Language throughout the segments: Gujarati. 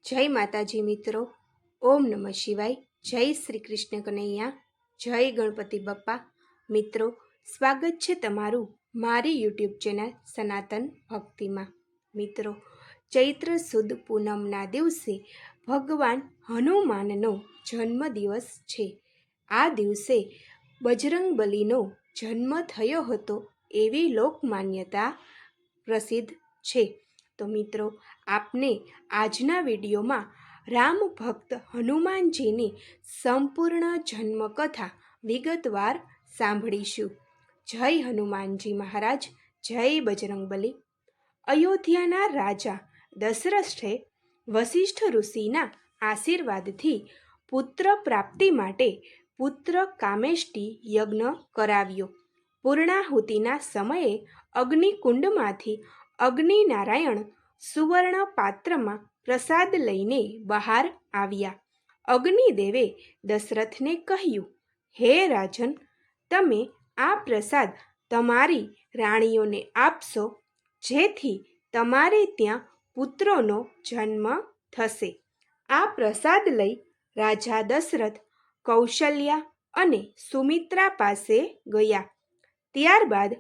જય માતાજી મિત્રો, ઓમ નમઃ શિવાય, જય શ્રી કૃષ્ણ કનૈયા, જય ગણપતિ બપ્પા. મિત્રો, સ્વાગત છે તમારું મારી યુટ્યુબ ચેનલ સનાતન ભક્તિમાં. મિત્રો, ચૈત્ર સુદ પૂનમના દિવસે ભગવાન હનુમાનનો જન્મદિવસ છે. આ દિવસે બજરંગબલીનો જન્મ થયો હતો એવી લોકમાન્યતા પ્રસિદ્ધ છે. તો મિત્રો, આપને આજના વિડીયોમાં રામ ભક્ત હનુમાનજીની સંપૂર્ણ જન્મકથા વિગતવાર સાંભળીશું. જય હનુમાનજી મહારાજ, જય બજરંગબલી. અયોધ્યાના રાજા દશરથે વશિષ્ઠ ઋષિના આશીર્વાદથી પુત્ર પ્રાપ્તિ માટે પુત્ર કામેષ્ટી યજ્ઞ કરાવ્યો. પૂર્ણાહુતિના સમયે અગ્નિકુંડમાંથી અગ્નિનારાયણ સુવર્ણ પાત્રમાં પ્રસાદ લઈને બહાર આવ્યા. અગ્નિદેવે દશરથને કહ્યું, હે રાજન, તમે આ પ્રસાદ તમારી રાણીઓને આપશો, જેથી તમારે ત્યાં પુત્રોનો જન્મ થશે. આ પ્રસાદ લઈ રાજા દશરથ કૌશલ્યા અને સુમિત્રા પાસે ગયા. ત્યારબાદ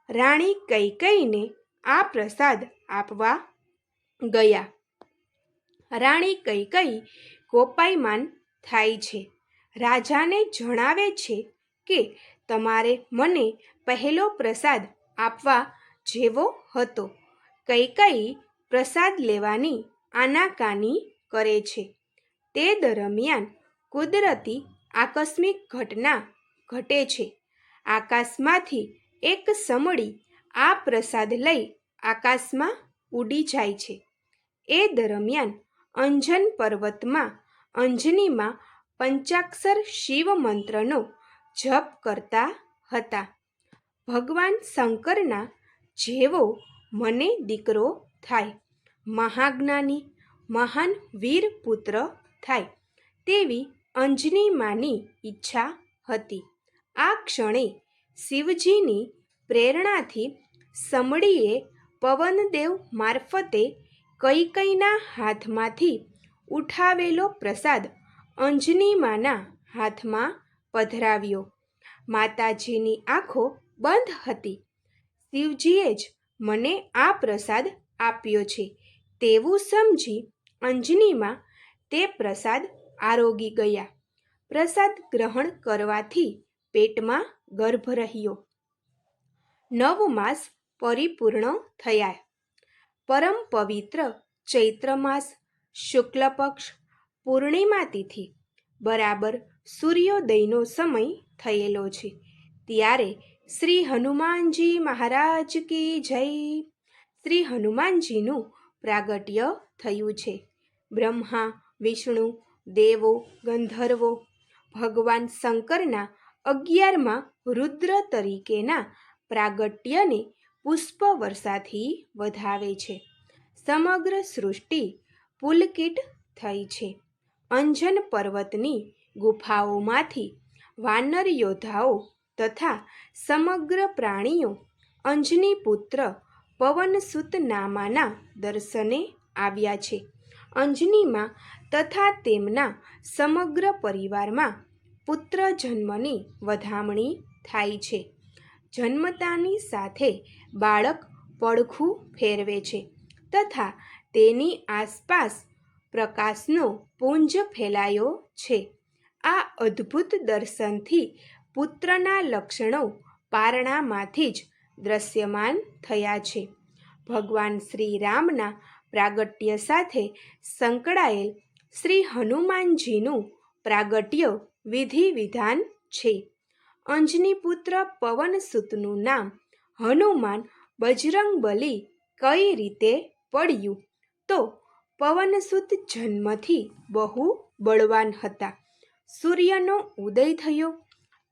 રાણી કૈકેયીને આ પ્રસાદ આપવા ગયા. રાણી કૈકેયી કોપાયમાન થાય છે. રાજાને જણાવે છે કે તમારે મને પહેલો પ્રસાદ આપવા જેવો હતો. કૈકેયી પ્રસાદ લેવાની આનાકાની કરે છે. તે દરમિયાન કુદરતી આકસ્મિક ઘટના ઘટે છે. આકાશમાંથી એક સમડી આ પ્રસાદ લઈ આકાશમાં ઉડી જાય છે. એ દરમિયાન અંજન પર્વતમાં અંજનીમાં પંચાક્ષર શિવ મંત્રનો જપ કરતા હતા. ભગવાન શંકરના જેવો મને દીકરો થાય, મહાજ્ઞાની મહાન વીર પુત્ર થાય, તેવી અંજની માની ઈચ્છા હતી. આ ક્ષણે શિવજીની પ્રેરણાથી સમડીએ પવનદેવ મારફતે કૈકેયીના હાથમાંથી ઉઠાવેલો પ્રસાદ અંજનીમાના હાથમાં પધરાવ્યો. માતાજીની આંખો બંધ હતી. શિવજીએ જ મને આ પ્રસાદ આપ્યો છે તેવું સમજી અંજનીમાં તે પ્રસાદ આરોગી ગયા. પ્રસાદ ગ્રહણ કરવાથી પેટમાં ગર્ભ રહ્યો. 9 માસ પરિપૂર્ણ થયા. પરમ પવિત્ર ચૈત્ર માસ શુક્લ પક્ષ પૂર્ણિમા તિથિ બરાબર સૂર્યોદયનો સમય થયેલો છે. ત્યારે શ્રી હનુમાનજી મહારાજ કી જય. શ્રી હનુમાનજીનું પ્રાગટ્ય થયું છે. બ્રહ્મા, વિષ્ણુ, દેવો, ગંધર્વો ભગવાન શંકરના 11મા રુદ્ર તરીકેના પ્રાગટ્યને પુષ્પ વર્ષાથી વધાવે છે. સમગ્ર સૃષ્ટિ પુલકિત થઈ છે. અંજન પર્વતની ગુફાઓમાંથી વાનર યોદ્ધાઓ તથા સમગ્ર પ્રાણીઓ અંજની પુત્ર પવનસુત નામાના દર્શને આવ્યા છે. અંજનીમાં તથા તેમના સમગ્ર પરિવારમાં પુત્ર જન્મની વધામણી થાય છે. જન્મતાની સાથે બાળક પડખું ફેરવે છે તથા તેની આસપાસ પ્રકાશનો પુંજ ફેલાયો છે. આ અદ્ભુત દર્શનથી પુત્રના લક્ષણો પારણામાંથી જ દ્રશ્યમાન થયા છે. ભગવાન શ્રી રામના પ્રાગટ્ય સાથે સંકળાયેલ શ્રી હનુમાનજીનું પ્રાગટ્ય વિધિ વિધાન છે. અંજની પુત્ર પવનસુતનું નામ હનુમાન બજરંગબલી કઈ રીતે પડ્યું? તો પવનસુત જન્મથી બહુ બળવાન હતા. સૂર્યનો ઉદય થયો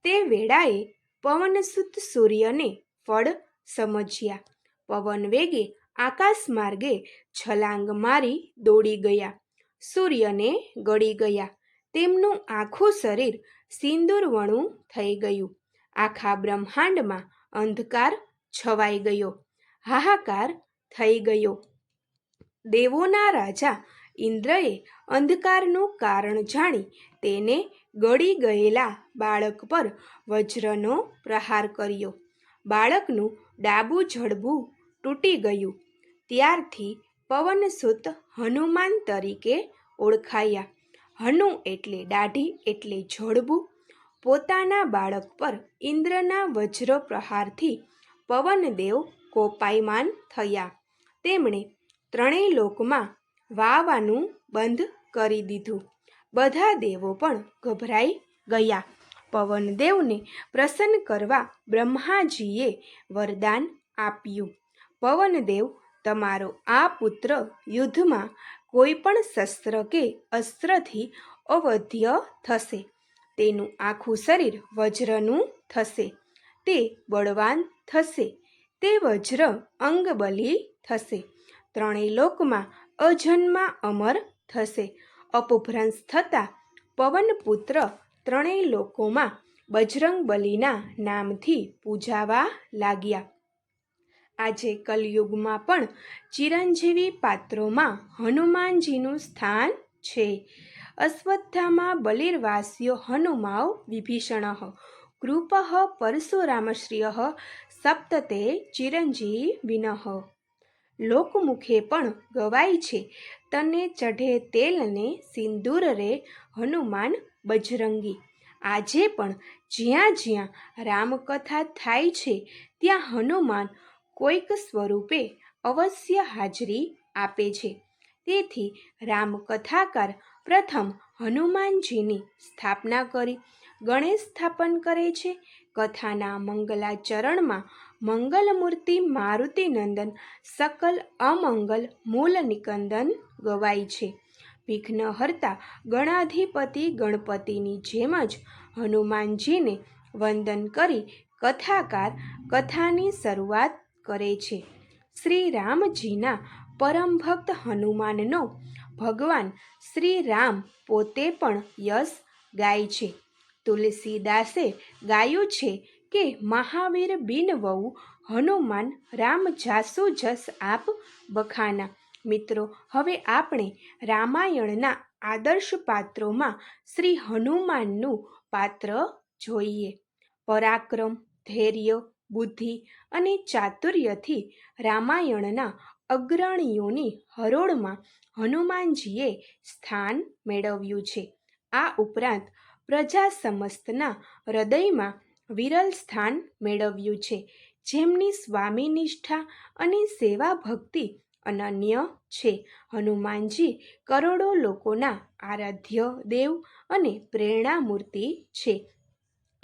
તે વેળાએ પવનસુત સૂર્યને ફળ સમજ્યા. પવન વેગે આકાશ માર્ગે છલાંગ મારી દોડી ગયા. સૂર્યને ગળી ગયા. તેમનું આખું શરીર સિંદૂરવણું થઈ ગયું. આખા બ્રહ્માંડમાં અંધકાર છવાઈ ગયો. હાહાકાર થઈ ગયો. દેવોના રાજા ઇન્દ્રએ અંધકારનું કારણ જાણી તેને ગળી ગયેલા બાળક પર વજ્રનો પ્રહાર કર્યો. બાળકનું ડાબું જડબું તૂટી ગયું. ત્યારથી પવનસુત હનુમાન તરીકે ઓળખાયા. હનુ એટલે દાઢી એટલે જડબું. પોતાના બાળક પર ઇન્દ્રના વજ્ર પ્રહારથી પવનદેવ કોપાયમાન થયા. તેમણે ત્રણેય લોકમાં વાવવાનું બંધ કરી દીધું. બધા દેવો પણ ગભરાઈ ગયા. પવનદેવને પ્રસન્ન કરવા બ્રહ્માજીએ વરદાન આપ્યું. પવનદેવ, તમારો આ પુત્ર યુદ્ધમાં કોઈ પણ શસ્ત્ર કે અસ્ત્રથી અવધ્ય થશે. તેનું આખું શરીર વજ્રનું થશે. તે બળવાન થશે. તે વજ્ર અંગબલી થશે. ત્રણેય લોકમાં અજન્મા અમર થશે. અપભ્રંશ થતાં પવનપુત્ર ત્રણેય લોકોમાં બજરંગબલીના નામથી પૂજાવા લાગ્યા. આજે કલયુગમાં પણ ચિરંજીવી પાત્રોમાં હનુમાનજીનું સ્થાન છે. અશ્વત્થામા બલિર્વાસ્યો હનુમાવ વિભીષણ કૃપઃ પરશુરામશ્રિય સપ્તતે ચિરંજીવિનઃ. લોકમુખે પણ ગવાય છે, તને ચઢે તેલને સિંદૂર રે હનુમાન બજરંગી. આજે પણ જ્યાં જ્યાં રામકથા થાય છે ત્યાં હનુમાન કોઈક સ્વરૂપે અવશ્ય હાજરી આપે છે. તેથી રામકથાકાર પ્રથમ હનુમાનજીની સ્થાપના કરી ગણેશ સ્થાપન કરે છે. કથાના મંગલાચરણમાં મંગલમૂર્તિ મારુતિનંદન સકલ અમંગલ મૂલ નિકંદન ગવાય છે. વિઘ્નહર્તા ગણાધિપતિ ગણપતિની જેમ જ હનુમાનજીને વંદન કરી કથાકાર કથાની શરૂઆત કરે છે. શ્રી રામજીના પરમ ભક્ત હનુમાનનો ભગવાન શ્રી રામ પોતે પણ યશ ગાય છે. તુલસીદાસે ગાયું છે કે મહાવીર બિન વહુ હનુમાન રામ જાસુ જસ આપ બખાના. મિત્રો, હવે આપણે રામાયણના આદર્શ પાત્રોમાં શ્રી હનુમાનનું પાત્ર જોઈએ. પરાક્રમ, ધૈર્ય, બુદ્ધિ અને ચાતુર્યથી રામાયણના અગ્રણીઓની હરોળમાં હનુમાનજીએ સ્થાન મેળવ્યું છે. આ ઉપરાંત પ્રજા સમસ્તના હૃદયમાં વિરલ સ્થાન મેળવ્યું છે. જેમની સ્વામીનિષ્ઠા અને સેવા ભક્તિ અનન્ય છે. હનુમાનજી કરોડો લોકોના આરાધ્ય દેવ અને પ્રેરણામૂર્તિ છે.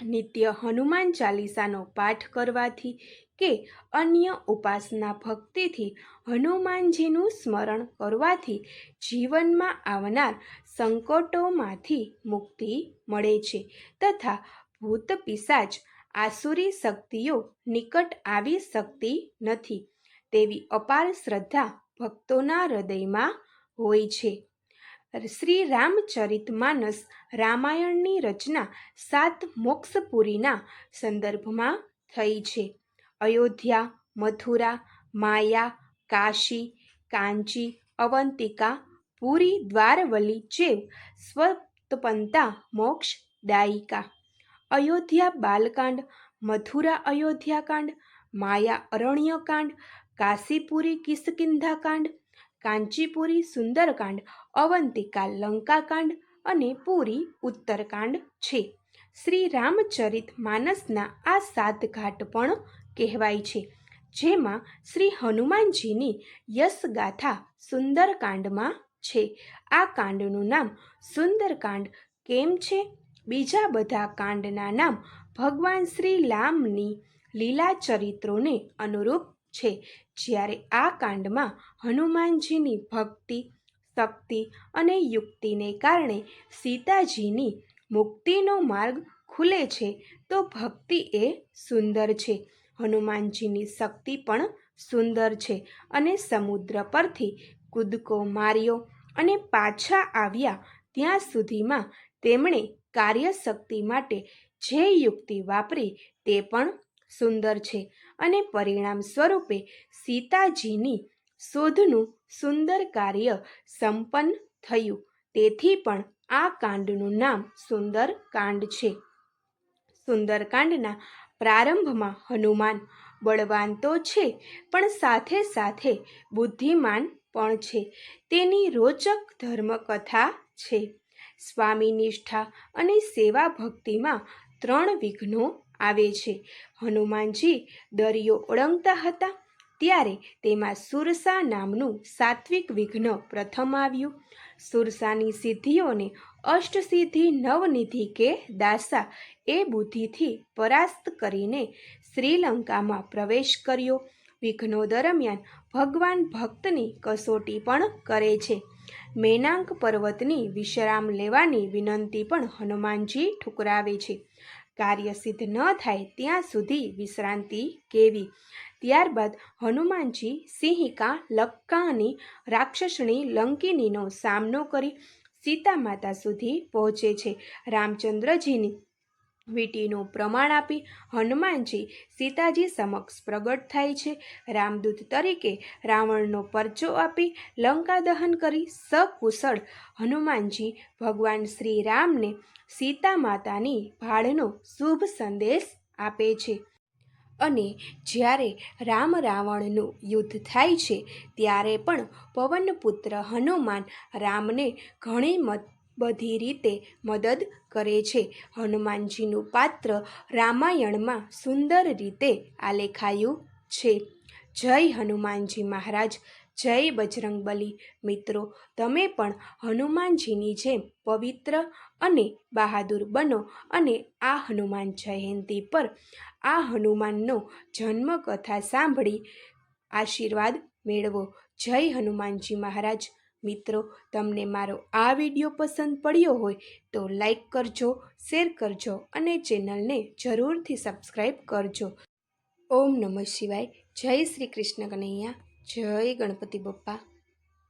નિત્ય હનુમાન ચાલીસાનો પાઠ કરવાથી કે અન્ય ઉપાસના ભક્તિથી હનુમાનજીનું સ્મરણ કરવાથી જીવનમાં આવનાર સંકટોમાંથી મુક્તિ મળે છે તથા ભૂત પિશાચ આસુરી શક્તિઓ નિકટ આવી શકતી નથી તેવી અપાર શ્રદ્ધા ભક્તોના હૃદયમાં હોય છે. શ્રી રામચરિતમાનસ રામાયણની રચના 7 મોક્ષપુરીના સંદર્ભમાં થઈ છે. અયોધ્યા, મથુરા, માયા, કાશી, કાંચી, અવંતિકા, પુરી, દ્વારવલી જેવ સ્વતપંતા મોક્ષદાયિકા. અયોધ્યા બાલકાંડ, મથુરા અયોધ્યાકાંડ, માયા અરણ્યકાંડ, કાશીપુરી કિષ્કિંધાકાંડ, કાંચીપુરી સુંદરકાંડ, અવંતિકા લંકાકાંડ અને પુરી ઉત્તરકાંડ છે. શ્રી રામચરિત માનસના આ 7 ઘાટ પણ કહેવાય છે, જેમાં શ્રી હનુમાનજીની યશગાથા સુંદરકાંડમાં છે. આ કાંડનું નામ સુંદરકાંડ કેમ છે? બીજા બધા કાંડના નામ ભગવાન શ્રી રામની લીલા ચરિત્રોને અનુરૂપ છે. જ્યારે આ કાંડમાં હનુમાનજીની ભક્તિ, શક્તિ અને યુક્તિને કારણે સીતાજીની મુક્તિનો માર્ગ ખુલે છે, તો ભક્તિ એ સુંદર છે. હનુમાનજીની શક્તિ પણ સુંદર છે અને સમુદ્ર પરથી કૂદકો માર્યો અને પાછા આવ્યા ત્યાં સુધીમાં તેમણે કાર્યશક્તિ માટે જે યુક્તિ વાપરી તે પણ સુંદર છે અને પરિણામ સ્વરૂપે સીતાજીની શોધનું સુંદર કાર્ય સંપન્ન થયું. તેથી પણ આ કાંડનું નામ સુંદરકાંડ છે. સુંદરકાંડના પ્રારંભમાં હનુમાન બળવાન તો છે, પણ સાથે સાથે બુદ્ધિમાન પણ છે. તેની રોચક ધર્મકથા છે. સ્વામી નિષ્ઠા અને સેવા ભક્તિમાં 3 વિઘ્નો આવે છે. હનુમાનજી દરિયો ઓળંગતા હતા ત્યારે તેમાં સુરસા નામનું સાત્વિક વિઘ્ન પ્રથમ આવ્યું. સુરસાની સિદ્ધિઓને અષ્ટસિદ્ધિ નવનિધિ કે દાસા એ બુદ્ધિથી પરાસ્ત કરીને શ્રીલંકામાં પ્રવેશ કર્યો. વિઘ્નો દરમિયાન ભગવાન ભક્તની કસોટી પણ કરે છે. મેનાંક પર્વતની વિશ્રામ લેવાની વિનંતી પણ હનુમાનજી ઠુકરાવે છે. કાર્ય સિદ્ધ ન થાય ત્યાં સુધી વિશ્રાંતિ કેવી? ત્યારબાદ હનુમાનજી સિંહિકા લંકાની રાક્ષસણી લંકિનીનો સામનો કરી સીતા માતા સુધી પહોંચે છે. રામચંદ્રજીની વીંટીનું પ્રમાણ આપી હનુમાનજી સીતાજી સમક્ષ પ્રગટ થાય છે. રામદૂત તરીકે રાવણનો પરચો આપી લંકા દહન કરી સકુશળ હનુમાનજી ભગવાન શ્રી રામને સીતા માતાની ભાળનો શુભ સંદેશ આપે છે. અને જ્યારે રામ રાવણનું યુદ્ધ થાય છે ત્યારે પણ પવનપુત્ર હનુમાન રામને ઘણી બધી રીતે મદદ કરે છે. હનુમાનજીનું પાત્ર રામાયણમાં સુંદર રીતે આલેખાયું છે. જય હનુમાનજી મહારાજ, જય બજરંગબલી. મિત્રો, તમે પણ હનુમાનજીની જેમ પવિત્ર અને બહાદુર બનો અને આ હનુમાન જયંતી પર આ હનુમાનનો જન્મ કથા સાંભળી આશીર્વાદ મેળવો. જય હનુમાનજી મહારાજ. મિત્રો, તમને મારો આ વિડીયો પસંદ પડ્યો હોય તો લાઈક કરજો, શેર કરજો અને ચેનલને જરૂરથી સબસ્ક્રાઈબ કરજો. ઓમ નમઃ શિવાય. જય શ્રી કૃષ્ણ કનૈયા. જય ગણપતિ બપ્પા.